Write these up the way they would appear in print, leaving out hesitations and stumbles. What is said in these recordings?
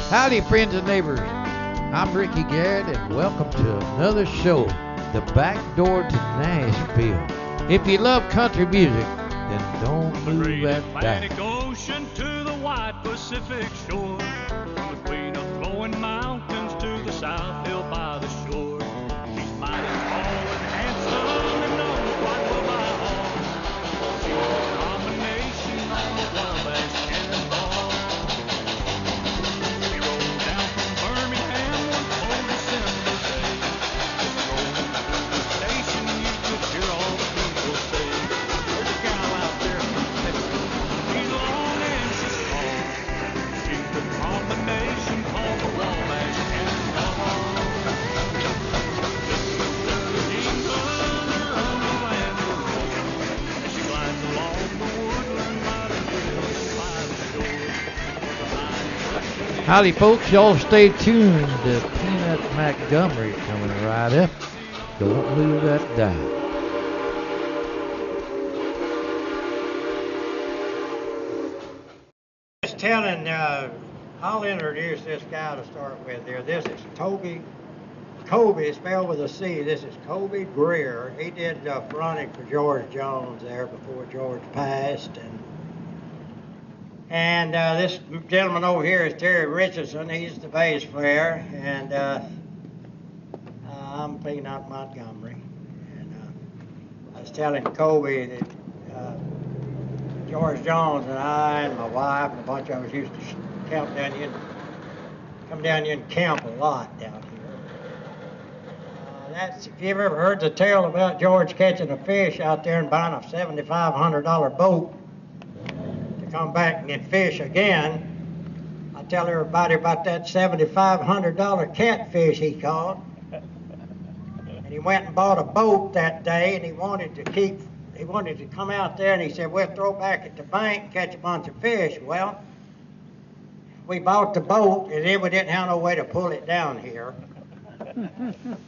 Howdy, friends and neighbors. I'm Ricky Garrett, and welcome to another show, The Back Door to Nashville. If you love country music, then don't move that Atlantic dial. Ocean to the wide Pacific shore, from between the flowing mountains to the South Hill by the shore. She's mighty tall and handsome and known quite well by all. She's a combination on the Wabash Cannonball. We rode down from Birmingham one cold December day. Just rolling through the station, you could hear all the people say, "There's a gal out there from Texas. She's long and she's tall. She's the combination called the Wabash Cannonball." Just a dirty mother on the land of Rome, as she glides along the woodland by the hills by the shore. Howdy, folks. Y'all stay tuned. Peanut Montgomery coming right up. Don't move that dial. Just telling, I'll introduce this guy to start with here. This is Kobe, spelled with a C. This is Kobe Greer. He did fronting for George Jones there before George passed. And this gentleman over here is Terry Richardson. He's the bass player. And I'm Peanut Montgomery. And I was telling Kobe that George Jones and I and my wife and a bunch of us used to come down here and camp a lot down here. If you ever heard the tale about George catching a fish out there and buying a $7,500 boat to come back and get fish again, I tell everybody about that $7,500 catfish he caught. And he went and bought a boat that day, and he wanted to come out there, and he said, "We'll throw back at the bank and catch a bunch of fish." Well, we bought the boat, and then we didn't have no way to pull it down here.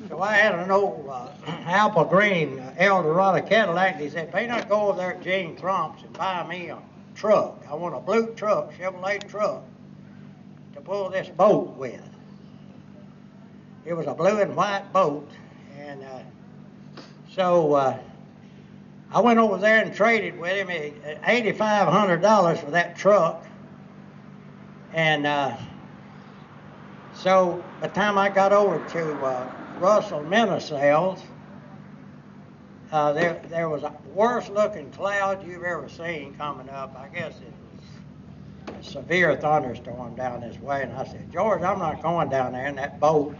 So I had an old apple green Eldorado Cadillac, and he said, "Peanut, go over there at Gene Crump's and buy me a truck. I want a blue truck, Chevrolet truck, to pull this boat with." It was a blue and white boat, and so I went over there and traded with him $8,500 for that truck. And so by the time I got over to Russell Minnesales, there was a worst looking cloud you've ever seen coming up. I guess it was a severe thunderstorm down this way. And I said, "George, I'm not going down there in that boat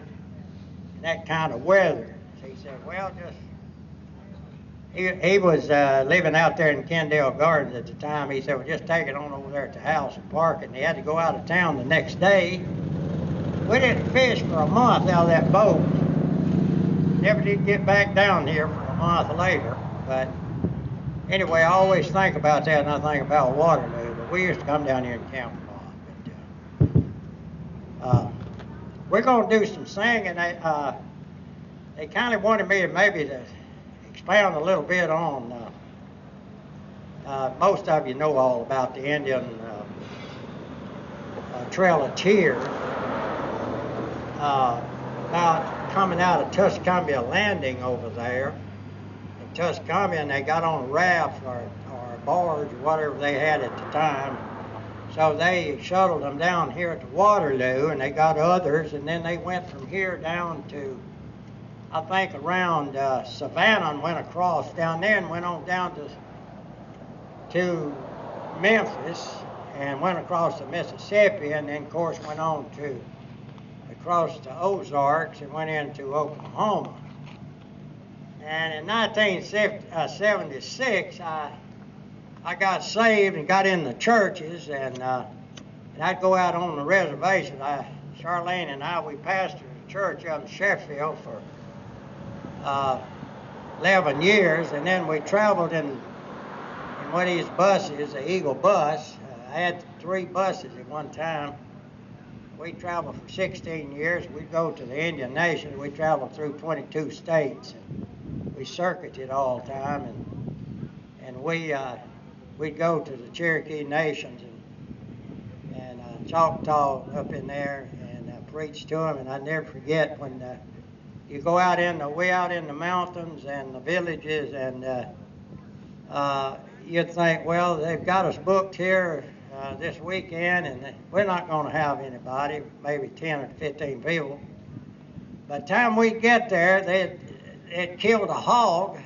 in that kind of weather." So he said, "Well, just..." He was living out there in Kendall Gardens at the time. He said, "Well, just take it on over there at the house and park it." And he had to go out of town the next day. We didn't fish for a month out of that boat. Never did get back down here for a month later. But anyway, I always think about that, and I think about Waterloo. But we used to come down here and camp a lot. But, we're going to do some singing. They kind of wanted me to maybe expound a little bit on, most of you know all about the Indian Trail of Tears, about coming out of Tuscumbia Landing over there in Tuscumbia, and they got on a raft or a barge or whatever they had at the time. So they shuttled them down here to Waterloo, and they got others, and then they went from here down to, I think, around Savannah, and went across down there and went on down to Memphis and went across the Mississippi, and then of course went on across the Ozarks and went into Oklahoma. And in 1976, I got saved and got in the churches, and I'd go out on the reservation. Charlene and I, we pastored a church up in Sheffield for 11 years, and then we traveled in one of these buses, the Eagle bus. I had 3 buses at one time. We traveled for 16 years. We'd go to the Indian Nation. We traveled through 22 states. We circuited all the time, and we'd go to the Cherokee Nations and Choctaw up in there and preached to them. And I never forget when you go out way out in the mountains and the villages, and you'd think, well, they've got us booked here this weekend, and we're not going to have anybody, maybe 10 or 15 people. By the time we get there, they'd killed a hog,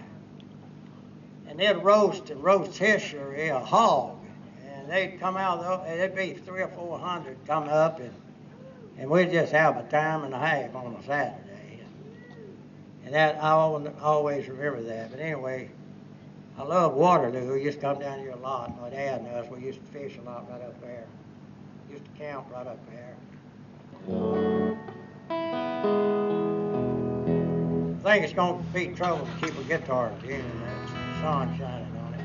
and they'd roast rotisserie a hog, and they'd come out, there'd be 300 or 400 come up, and we'd just have a time and a half on a Saturday. And that, I always remember that. But anyway, I love Waterloo. We used to come down here a lot. My dad and us, we used to fish a lot right up there. Used to camp right up there. I think it's going to be trouble to keep a guitar tuned and that sun shining on it.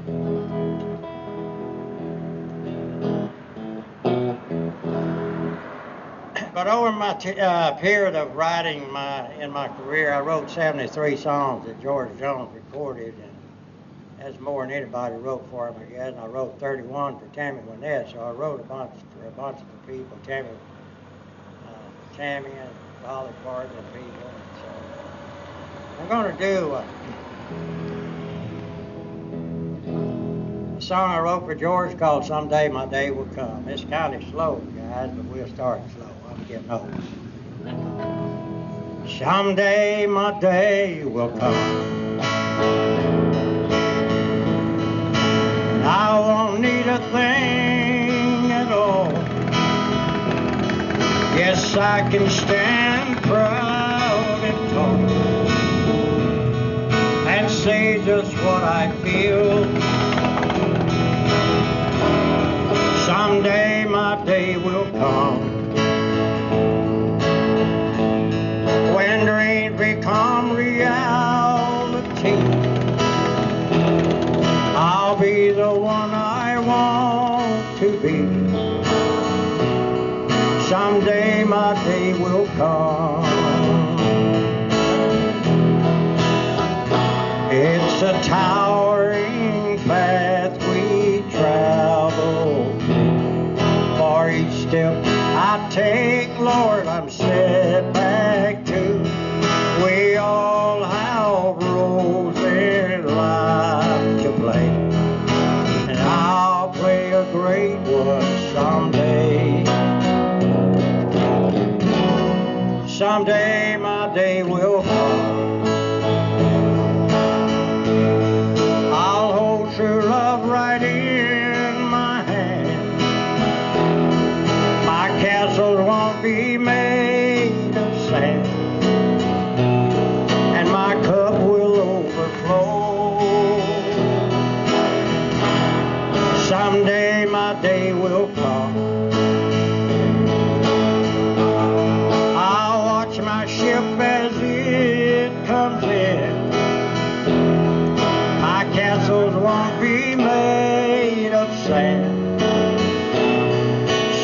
But over my period of writing in my career, I wrote 73 songs that George Jones recorded, and that's more than anybody wrote for him, I guess. And I wrote 31 for Tammy Wynette, so I wrote a bunch for a bunch of the people, Tammy and Dolly Parton and people. And so I'm going to do a song I wrote for George called "Someday My Day Will Come." It's kind of slow, guys, but we'll start slow. I'm getting old. Someday my day will come. I won't need a thing at all. Yes, I can stand proud and tall and say just what I feel. Someday my day will come when dreams become reality. I'll be the one I want to be. Someday my day will come. It's a towering path we travel. For each step I take, Lord, I'm set back too. We all have roles in life to play, and I'll play a great one someday. Someday my day will come. I'll hold true love right in my hand. My castles won't be made of sand, and my cup will overflow. Someday my day will come. I'll watch my ship as it comes in. My castles won't be made of sand.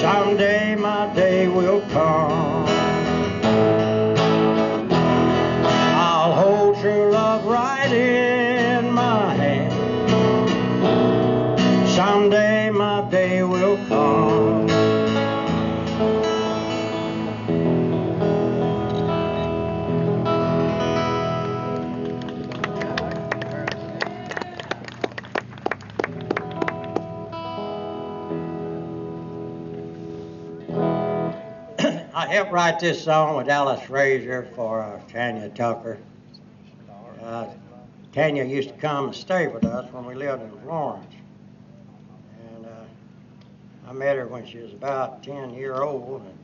Someday my day will come. I'll hold true love right in my hand. Someday my day will come. I helped write this song with Alice Frazier for Tanya Tucker. Tanya used to come and stay with us when we lived in Florence. And I met her when she was about 10-years old, and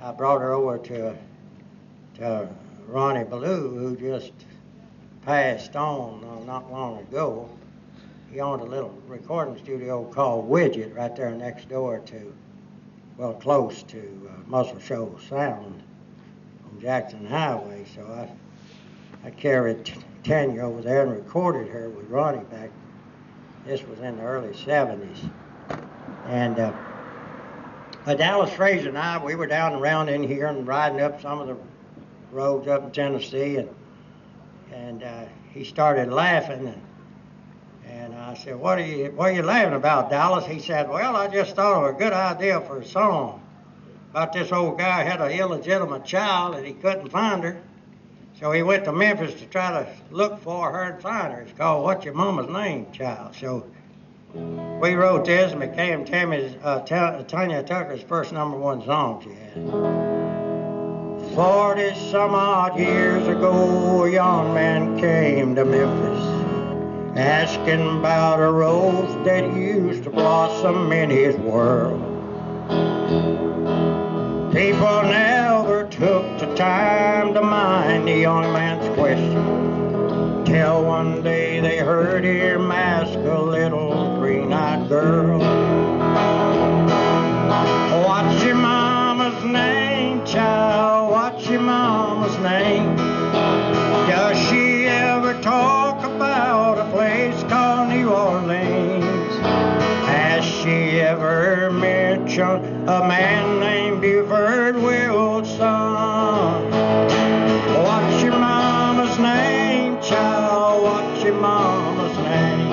I brought her over to Ronnie Ballou, who just passed on not long ago. He owned a little recording studio called Widget right there next door to, well, close to Muscle Shoals Sound on Jackson Highway. So I carried Tanya over there and recorded her with Ronnie back. This was in the early 70s. And Dallas Fraser and I, we were down around in here and riding up some of the roads up in Tennessee, and he started laughing, And I said, what are you laughing about, Dallas? He said, well, I just thought of a good idea for a song about this old guy had an illegitimate child and he couldn't find her. So he went to Memphis to try to look for her and find her. It's called What's Your Mama's Name, Child? So we wrote this and it became Tanya Tucker's first #1 song she had. 40 some odd years ago, a young man came to Memphis asking about a rose that used to blossom in his world. People never took the time to mind the young man's question, till one day they heard him ask a little green-eyed girl, what's your mama's name, child? What's your mama's name? Does she ever talk about a place called New Orleans? Has she ever mentioned a man named Buford Wilson? What's your mama's name, child? What's your mama's name?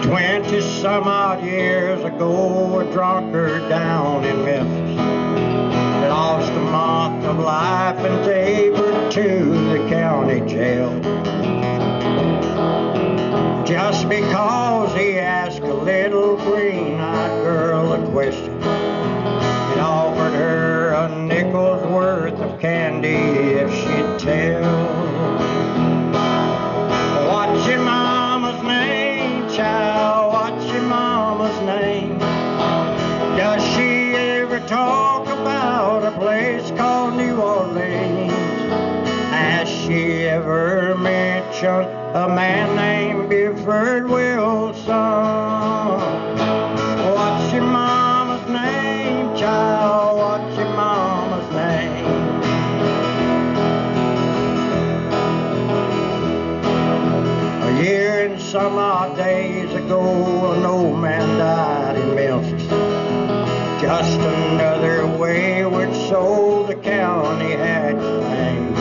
20 some odd years ago, a drunkard down in Memphis lost a month of life and tapered to the county jail, just because he asked a little green-eyed girl a question and offered her a nickel's worth of candy if she'd tell. What's your mama's name, child? What's your mama's name? Does she ever talk about a place called New Orleans? Has she ever mentioned a man named Buford Wilson? What's your mama's name, child? What's your mama's name? A year and some odd days ago, an old man died in Memphis. Just another wayward soul the county had claimed.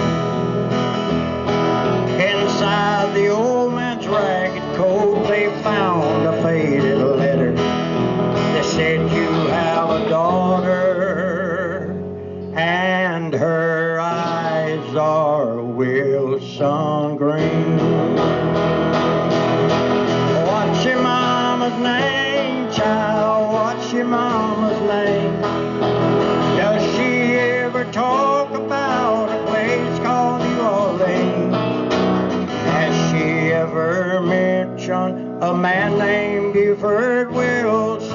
Inside the old man's ragged coat, they found a faded letter. They said, you have a daughter, and her eyes are Wilson green. What's your mama's name, child? What's your mama's name? Does she ever talk about a place called New Orleans? Has she ever mentioned a man named Buford Wilson?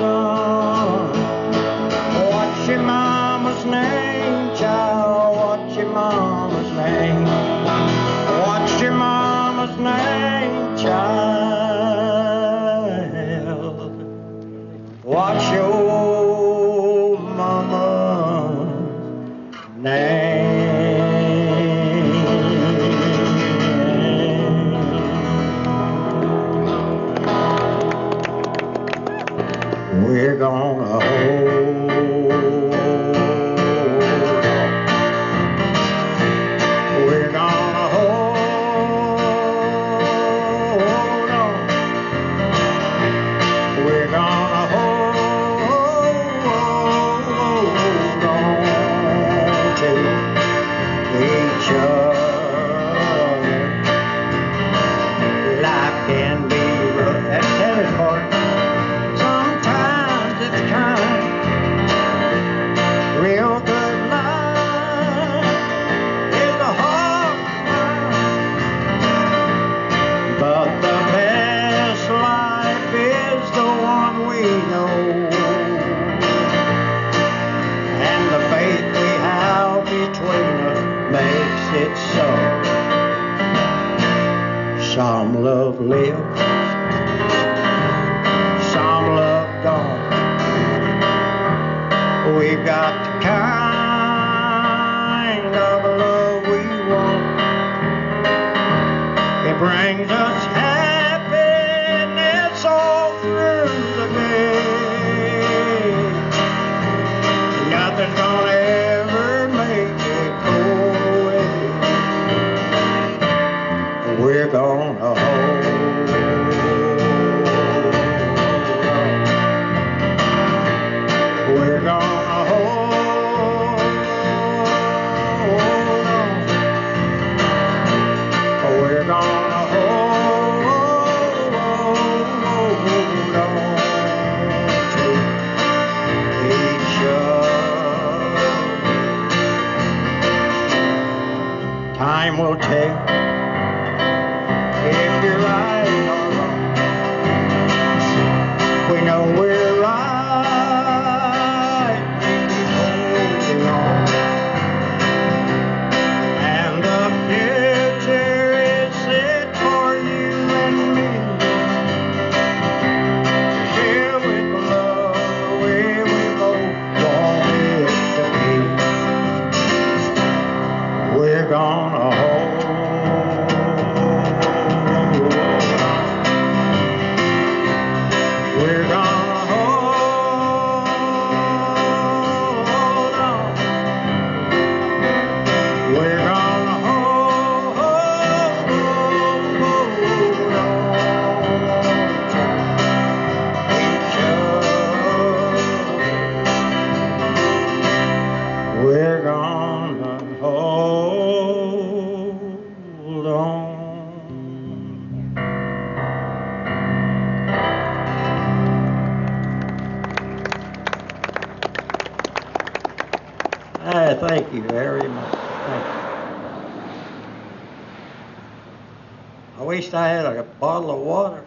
What's your mama's name, child? What's your mama's name? What's your mama's name, child? What's your mama's name? We're gonna hold on. We're gonna hold on. We're gonna hold on to each other. Life can be rough. That's the hardest part. Sometimes it's kind, thank you very much. Thank you. I wished I had a bottle of water.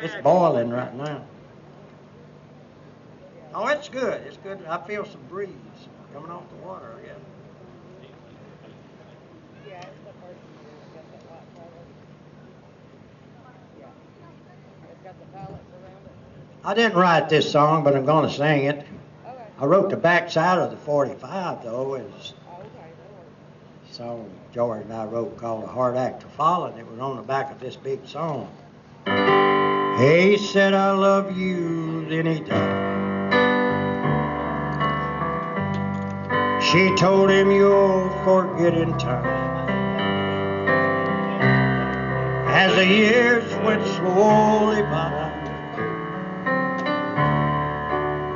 It's boiling right now. Oh, it's good. It's good. I feel some breeze coming off the water, I guess. Yeah, it's the first one. It's got that white color. Yeah. It's got the pallets around it. I didn't write this song, but I'm going to sing it. Okay. I wrote the backside of the 45, though. It's Oh, okay. a song George and I wrote called A Hard Act to Follow, and it was on the back of this big song. He said, I love you, then he died. She told him you'll forget in time. As the years went slowly by,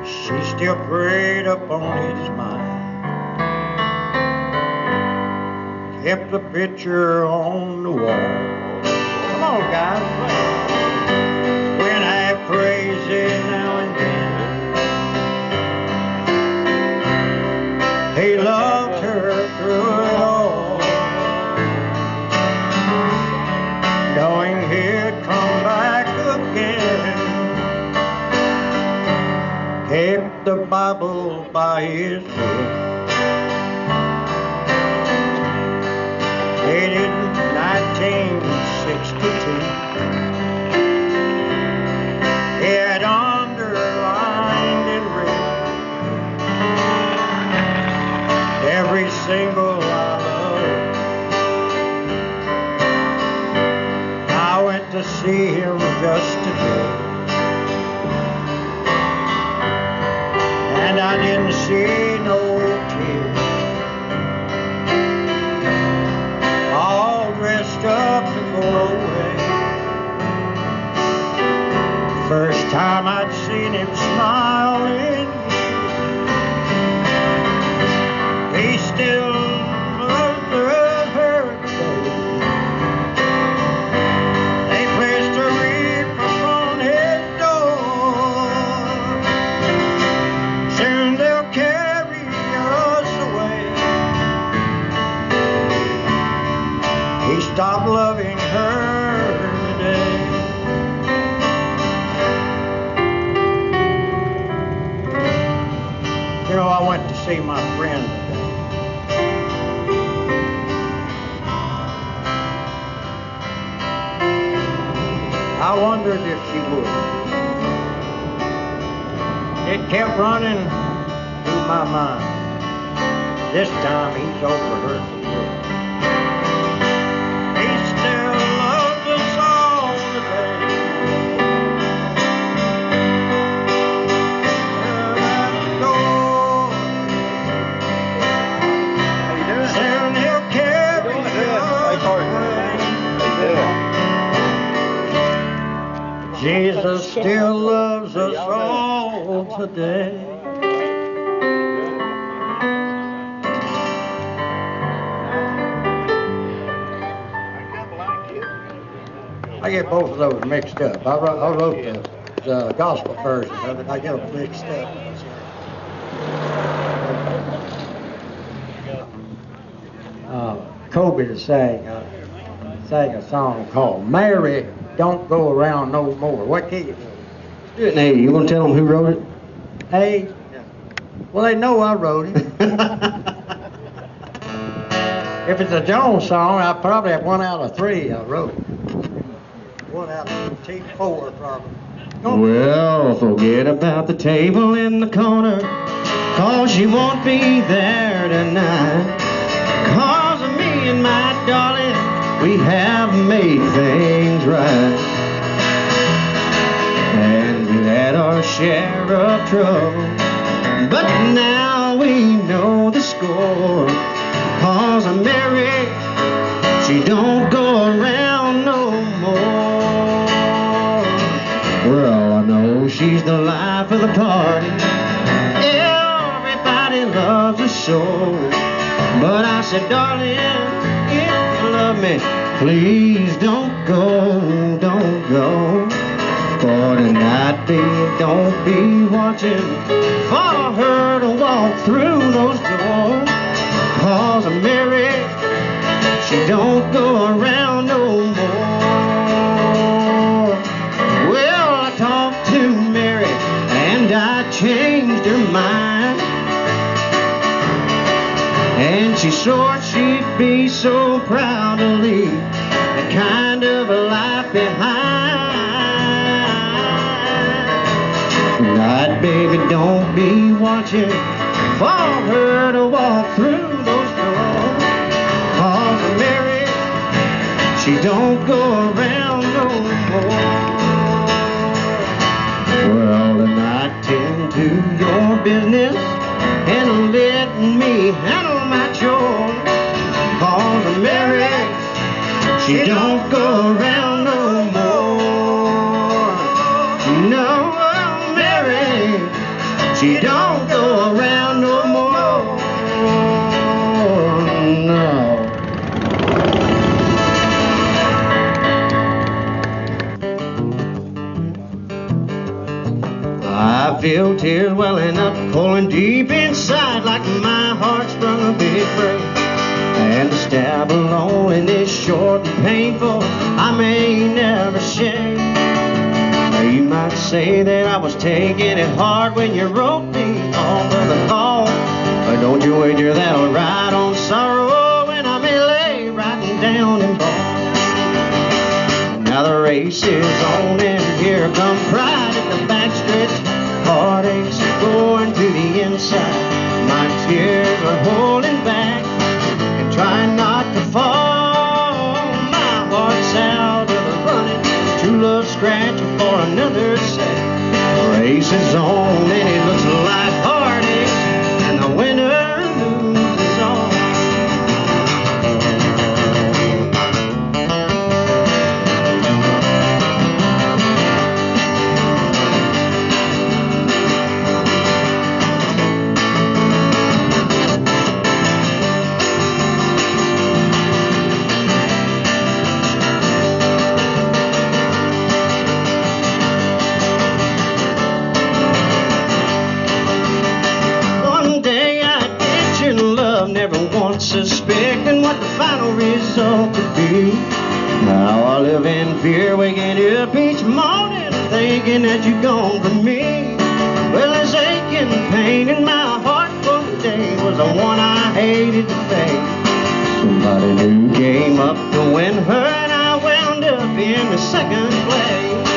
she still preyed upon his mind. Kept the picture on the wall. Come on, guys, play. When I praise it now and then, he loved her through it all, knowing he'd come back again. Kept the Bible by his foot, dated 1962. He had underlined in red every single I love. I went to see him just today, and I didn't see no tears. All dressed up to go away. First time I'd seen him smiling, he still loved her today. They placed a wreath upon his door. Soon they'll carry us away. He stopped loving her today. You know, I went to see my friend today. I wondered if she would. It kept running through my mind. This time he's over her for good. He still loves us all today. Soon he'll carry us away. Jesus still loves us all today. I get both of those mixed up. I wrote the gospel version of it. I get them mixed up. Kobe sang a song called Mary Don't Go Around No More. What key is it? Do it in A. You want to tell them who wrote it? A? Well, they know I wrote it. If it's a Jones song, I probably have 1 out of 3 I wrote it. 1 out of 4 probably. Well, forget about the table in the corner, 'cause she won't be there tonight. 'Cause of me and my darling, we have made things right. And we had our share of trouble, but now we know the score. 'Cause of Mary, she don't go around no more. Well, I know she's the life of the party, everybody loves her so. But I said, darling, if you love me, please don't go, don't go. For tonight, baby, don't be watching for her to walk through those doors. 'Cause Mary, she don't go around no more. Well, I talked to Mary and I changed her mind. And she swore she'd be so proud to leave that kind of a life behind. Tonight, baby, don't be watching for her to walk through those doors. 'Cause Mary, she don't go around no more. Well, tonight, tend to your business and let me handle my chores. 'Cause Mary, she don't go around no more. No, Mary, she don't go around no more. No. I feel tears welling up, pulling deep inside, like my heart sprung a big break. And the stab of loneliness, short and painful, I may never shake. Now you might say that I was taking it hard when you wrote me off of the call, but don't you wager that I'll ride on sorrow when I may lay riding down in ball. Now the race is on and here come pride at the backstretch. Heartaches are going to the inside. My tears are holding back and trying not to fall. My heart's out of the running. True love scratching for another set. The race is on and it looks like heartaches, and the winner loses all. Suspecting what the final result could be. Now I live in fear, waking up each morning thinking that you're gone from me. Well, this aching pain in my heart for today was the one I hated to face. Somebody new came up to win her and I wound up in the second place.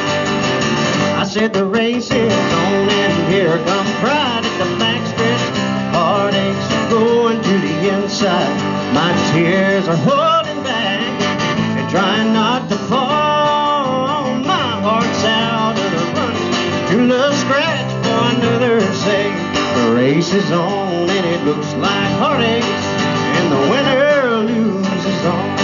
I said the race is on and here come pride at the backstretch. Heartaches are going to the inside. My tears are holding back and trying not to fall. My heart's out of the running. True love scratch for another sake. The race is on and it looks like heartaches, and the winner loses all.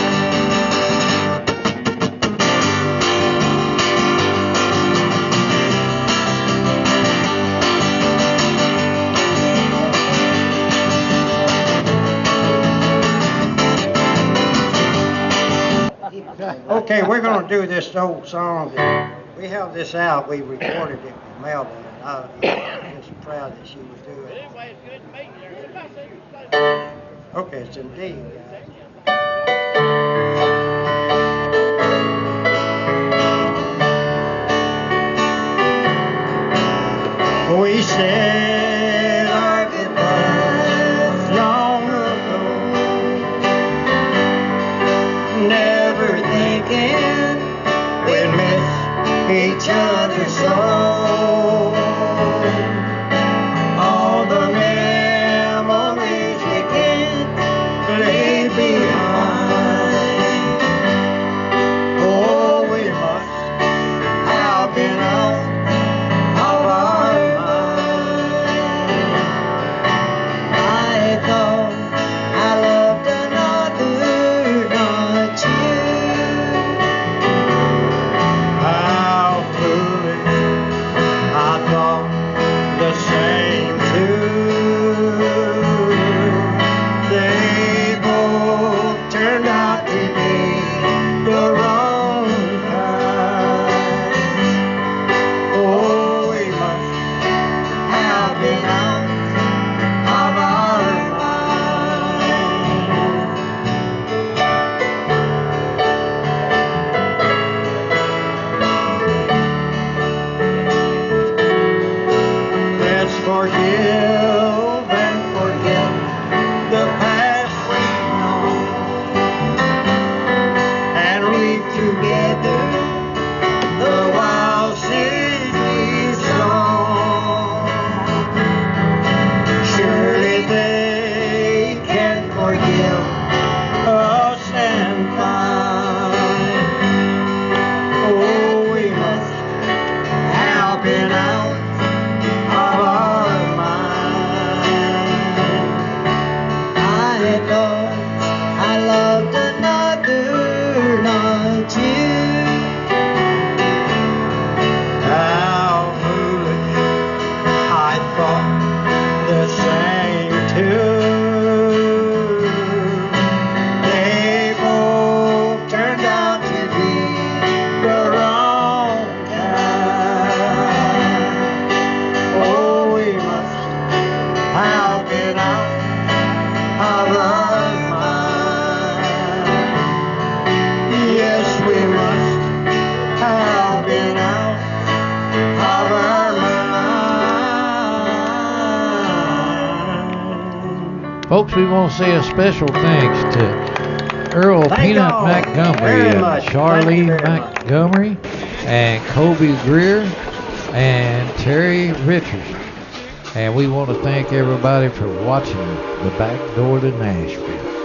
Okay, we're going to do this old song. We have this out. We recorded it and mailed it. I'm just proud that she would do it. Anyway, it's good to meet you. Okay, it's indeed, guys. We said our goodbyes long ago, never thinking we'd miss each other so. All the memories we can't leave behind. Oh, we must have been out of our mind. I thought I loved another, not you. How foolish at you. How foolish, I thought the same too. They both turned out to be the wrong kind. Oh, we must have been out of our mind. Yes, we must have been out of our mind. Folks, we want to say a special thanks to Earl Thank Peanut y'all Montgomery very and much. Thank Charlie you very much. Montgomery and Kobe Greer and Terry Richardson. And we want to thank everybody for watching The Back Door to Nashville.